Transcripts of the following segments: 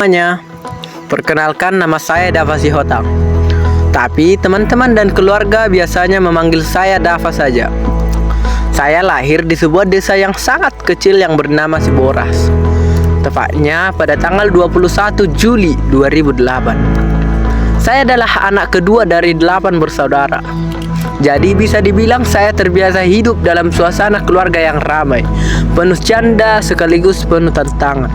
semuanya, perkenalkan nama saya Dava Sihotang. Tapi teman-teman dan keluarga biasanya memanggil saya Dava saja. Saya lahir di sebuah desa yang sangat kecil yang bernama Siboras. Tepatnya pada tanggal 21 Juli 2008. Saya adalah anak kedua dari 8 bersaudara. Jadi bisa dibilang saya terbiasa hidup dalam suasana keluarga yang ramai, penuh canda sekaligus penuh tantangan.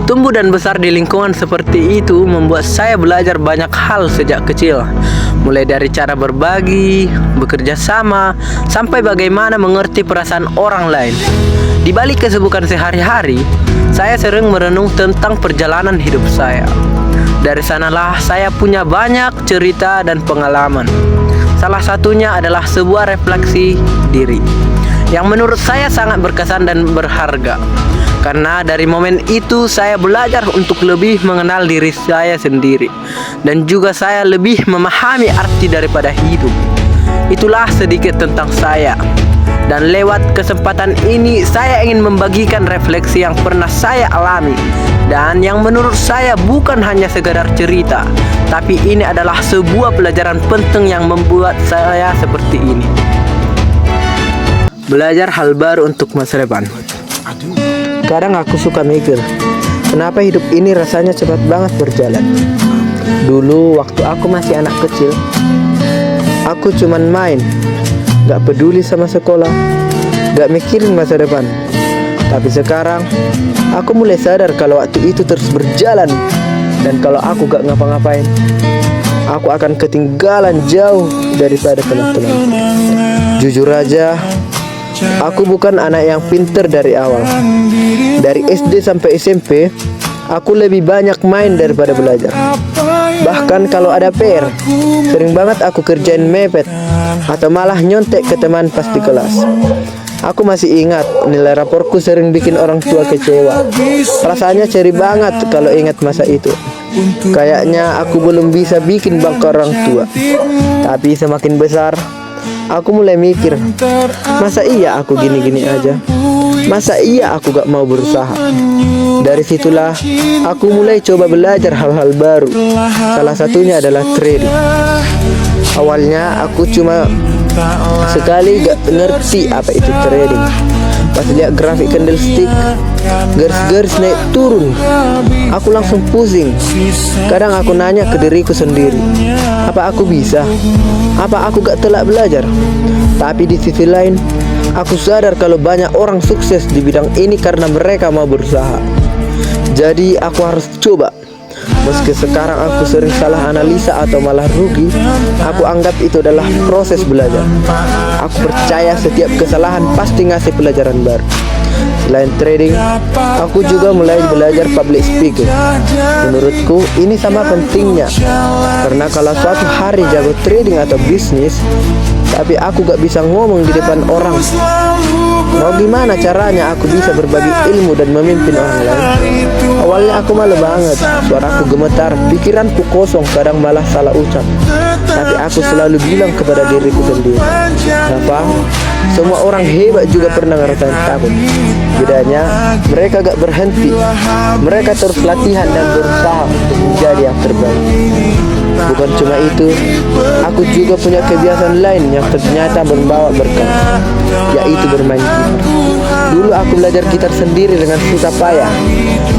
Tumbuh dan besar di lingkungan seperti itu membuat saya belajar banyak hal sejak kecil. Mulai dari cara berbagi, bekerja sama, sampai bagaimana mengerti perasaan orang lain. Di balik kesibukan sehari-hari, saya sering merenung tentang perjalanan hidup saya. Dari sanalah saya punya banyak cerita dan pengalaman. Salah satunya adalah sebuah refleksi diri yang menurut saya sangat berkesan dan berharga. Karena dari momen itu saya belajar untuk lebih mengenal diri saya sendiri. Dan juga saya lebih memahami arti daripada hidup. Itulah sedikit tentang saya. Dan lewat kesempatan ini saya ingin membagikan refleksi yang pernah saya alami. Dan yang menurut saya bukan hanya sekadar cerita, tapi ini adalah sebuah pelajaran penting yang membuat saya seperti ini. Belajar hal baru untuk masa depan. Kadang aku suka mikir, kenapa hidup ini rasanya cepat banget berjalan. Dulu waktu aku masih anak kecil, aku cuman main, gak peduli sama sekolah, gak mikirin masa depan. Tapi sekarang, aku mulai sadar kalau waktu itu terus berjalan. Dan kalau aku gak ngapa-ngapain, aku akan ketinggalan jauh daripada teman-teman. Jujur aja, aku bukan anak yang pinter dari awal. Dari SD sampai SMP, aku lebih banyak main daripada belajar. Bahkan kalau ada PR, sering banget aku kerjain mepet atau malah nyontek ke teman pas di kelas. Aku masih ingat nilai raporku sering bikin orang tua kecewa. Rasanya ceri banget kalau ingat masa itu. Kayaknya aku belum bisa bikin bangga orang tua. Tapi semakin besar, aku mulai mikir, masa iya aku gini-gini aja? Masa iya aku gak mau berusaha? Dari situlah aku mulai coba belajar hal-hal baru. Salah satunya adalah trading. Awalnya aku cuma sekali gak ngerti apa itu trading. Pas lihat grafik candlestick, garis-garis naik turun, aku langsung pusing. Kadang aku nanya ke diriku sendiri, apa aku bisa? Apa aku gak telat belajar? Tapi di sisi lain, aku sadar kalau banyak orang sukses di bidang ini karena mereka mau berusaha. Jadi aku harus coba. Meski sekarang aku sering salah analisa atau malah rugi, aku anggap itu adalah proses belajar. Aku percaya setiap kesalahan pasti ngasih pelajaran baru. Selain trading, aku juga mulai belajar public speaking. Menurutku ini sama pentingnya. Karena kalau suatu hari jago trading atau bisnis, tapi aku gak bisa ngomong di depan orang, mau gimana caranya aku bisa berbagi ilmu dan memimpin orang lain? Awalnya aku malu banget, suaraku gemetar, pikiranku kosong, kadang malah salah ucap. Tapi aku selalu bilang kepada diriku sendiri, Dava, semua orang hebat juga pernah ngerasain takut. Bedanya, mereka gak berhenti. Mereka terus latihan dan berusaha untuk menjadi yang terbaik. Bukan cuma itu, aku juga punya kebiasaan lain yang ternyata membawa berkah, yaitu bermain gitar. Dulu aku belajar gitar sendiri dengan susah payah.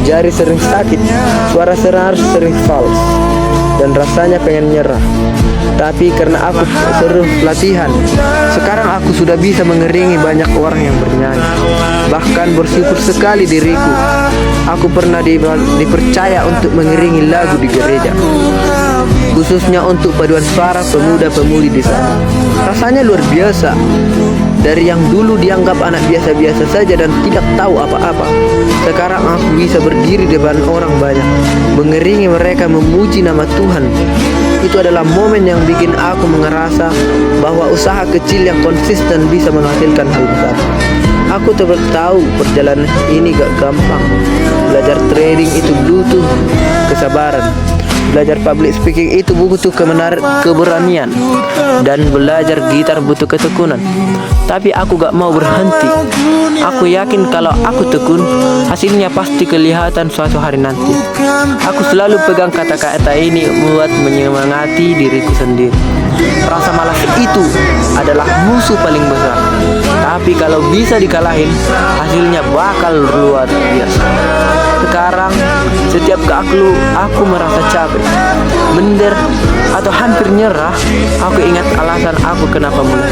Jari sering sakit, suara senar sering fals, dan rasanya pengen nyerah. Tapi karena aku terus latihan, sekarang aku sudah bisa mengiringi banyak orang yang bernyanyi. Bahkan bersyukur sekali diriku, aku pernah dipercaya untuk mengiringi lagu di gereja, khususnya untuk paduan suara pemuda-pemudi di sana. Rasanya luar biasa. Dari yang dulu dianggap anak biasa-biasa saja dan tidak tahu apa-apa, sekarang aku bisa berdiri di depan orang banyak, mengiringi mereka memuji nama Tuhan. Itu adalah momen yang bikin aku merasa bahwa usaha kecil yang konsisten bisa menghasilkan hal besar. Aku tahu perjalanan ini gak gampang. Belajar trading itu butuh kesabaran, Belajar public speaking itu butuh keberanian, dan belajar gitar butuh ketekunan. Tapi aku gak mau berhenti. Aku yakin kalau aku tekun, hasilnya pasti kelihatan suatu hari nanti. Aku selalu pegang kata-kata ini buat menyemangati diriku sendiri. Rasa malas itu adalah musuh paling besar. Tapi kalau bisa dikalahin, hasilnya bakal luar biasa. Sekarang, setiap aku merasa capek, minder, atau hampir nyerah, aku ingat alasan aku kenapa mulai.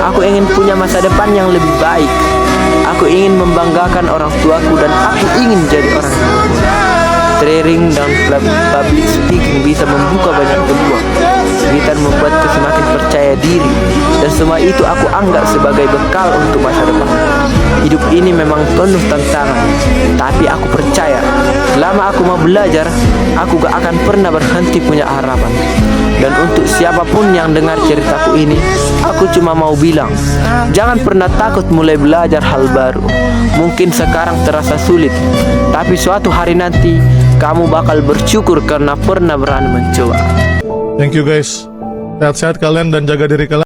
Aku ingin punya masa depan yang lebih baik. Aku ingin membanggakan orang tuaku, dan aku ingin jadi orang yang mulia. Training dan public speaking bisa membuka banyak peluang. Gitar membuatku semakin percaya diri, dan semua itu aku anggap sebagai bekal untuk masa depan. Hidup ini memang penuh tantangan, tapi aku percaya selama aku mau belajar, aku gak akan pernah berhenti punya harapan. Dan untuk siapapun yang dengar ceritaku ini, aku cuma mau bilang, jangan pernah takut mulai belajar hal baru. Mungkin sekarang terasa sulit, tapi suatu hari nanti kamu bakal bersyukur karena pernah berani mencoba. Thank you guys. Sehat-sehat kalian dan jaga diri kalian.